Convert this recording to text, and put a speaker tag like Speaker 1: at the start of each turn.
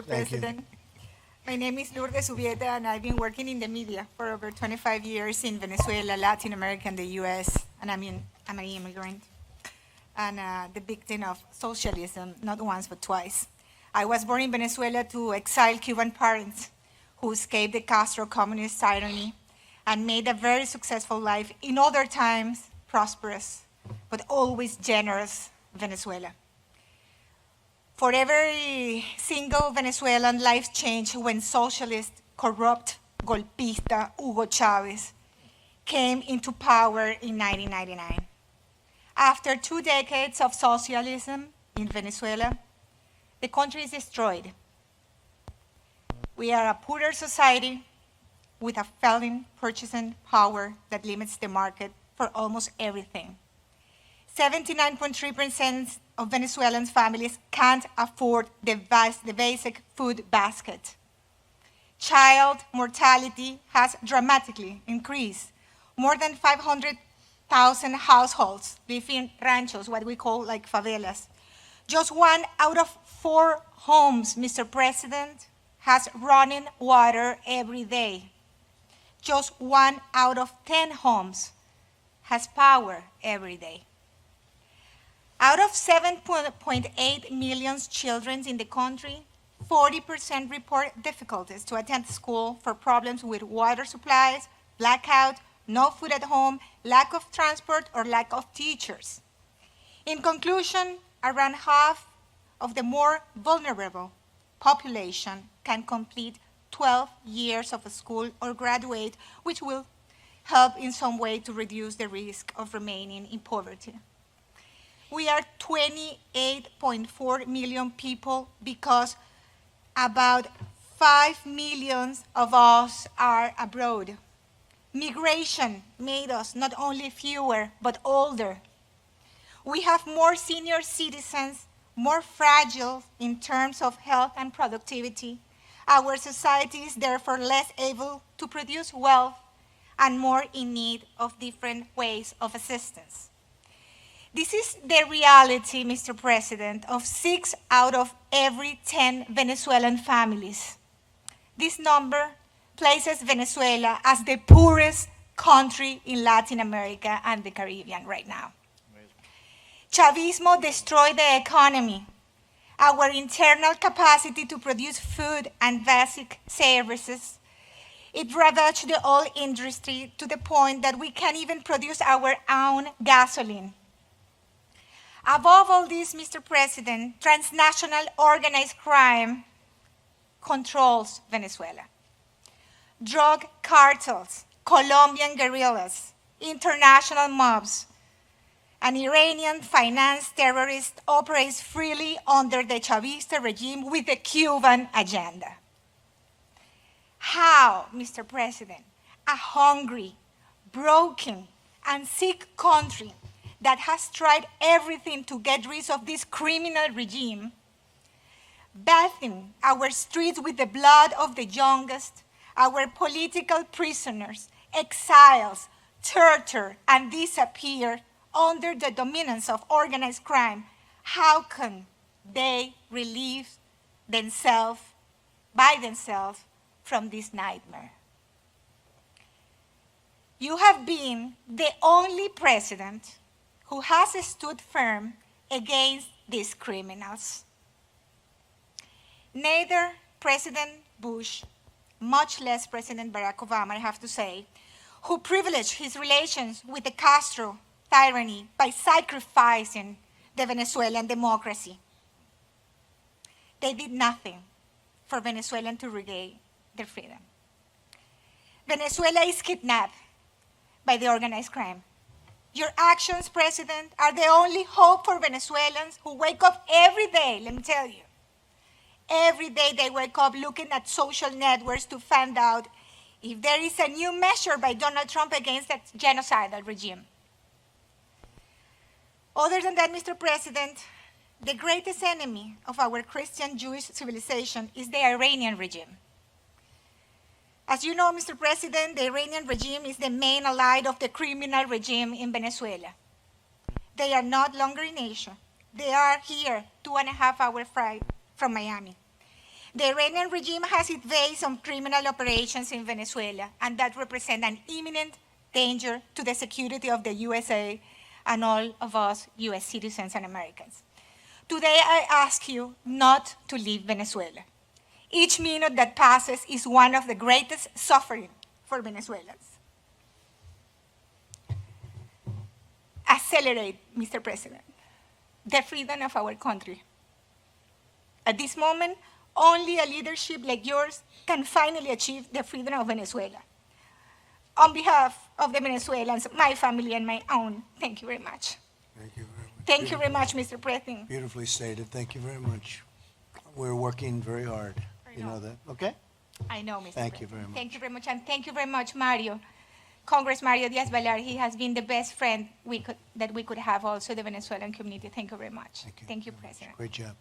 Speaker 1: Mr. President. My name is Lourdes Ubieta, and I've been working in the media for over 25 years in Venezuela, Latin America, and the US. And I'm an immigrant and the victim of socialism, not once but twice. I was born in Venezuela to exiled Cuban parents who escaped the Castro communist tyranny and made a very successful life in other times, prosperous, but always generous Venezuela. For every single Venezuelan, life changed when socialist, corrupt, golpista Hugo Chavez came into power in 1999. After 2 decades of socialism in Venezuela, the country is destroyed. We are a poorer society with a failing purchasing power that limits the market for almost everything. 79.3% of Venezuelan families can't afford the basic food basket. Child mortality has dramatically increased. More than 500,000 households live in ranchos, what we call like favelas. Just 1 out of 4 homes, Mr. President, has running water every day. Just 1 out of 10 homes has power every day. Out of 7.8 million children in the country, 40% report difficulties to attend school for problems with water supplies, blackout, no food at home, lack of transport, or lack of teachers. In conclusion, around half of the more vulnerable population can complete 12 years of school or graduate, which will help in some way to reduce the risk of remaining in poverty. We are 28.4 million people because about 5 million of us are abroad. Migration made us not only fewer, but older. We have more senior citizens, more fragile in terms of health and productivity. Our society is therefore less able to produce wealth and more in need of different ways of assistance. This is the reality, Mr. President, of 6 out of every 10 Venezuelan families. This number places Venezuela as the poorest country in Latin America and the Caribbean right now. Chavismo destroyed the economy, our internal capacity to produce food and basic services. It ravaged the oil industry to the point that we can't even produce our own gasoline. Above all this, Mr. President, transnational organized crime controls Venezuela. Drug cartels, Colombian guerrillas, international mobs, and Iranian-financed terrorists operate freely under the Chavista regime with the Cuban agenda. How, Mr. President, a hungry, broken, and sick country that has tried everything to get rid of this criminal regime, bathing our streets with the blood of the youngest, our political prisoners, exiles, tortured, and disappeared under the dominance of organized crime, how can they relieve themselves by themselves from this nightmare? You have been the only president who has stood firm against these criminals. Neither President Bush, much less President Barack Obama, I have to say, who privileged his relations with the Castro tyranny by sacrificing the Venezuelan democracy. They did nothing for Venezuelans to regain their freedom. Venezuela is kidnapped by the organized crime. Your actions, President, are the only hope for Venezuelans who wake up every day, let me tell you. Every day they wake up looking at social networks to find out if there is a new measure by Donald Trump against that genocidal regime. Other than that, Mr. President, the greatest enemy of our Christian Jewish civilization is the Iranian regime. As you know, Mr. President, the Iranian regime is the main ally of the criminal regime in Venezuela. They are not longer in Asia. They are here, 2.5 hour flight from Miami. The Iranian regime has its base on criminal operations in Venezuela, and that represents an imminent danger to the security of the USA and all of us US citizens and Americans. Today, I ask you not to leave Venezuela. Each minute that passes is one of the greatest suffering for Venezuelans. Accelerate, Mr. President, the freedom of our country. At this moment, only a leadership like yours can finally achieve the freedom of Venezuela. On behalf of the Venezuelans, my family and my own, thank you very much.
Speaker 2: Thank you very much.
Speaker 1: Thank you very much, Mr. President.
Speaker 2: Beautifully stated. Thank you very much. We're working very hard. You know that, okay?
Speaker 1: I know, Mr.
Speaker 2: Thank you
Speaker 1: President.
Speaker 2: very much.
Speaker 1: Thank you very much, and thank you very much, Mario. Congress Mario Diaz-Balart, he has been the best friend that we could have also the Venezuelan community. Thank you very much.
Speaker 2: Thank you.
Speaker 1: Thank you,
Speaker 2: very much.
Speaker 1: President.
Speaker 2: Great job.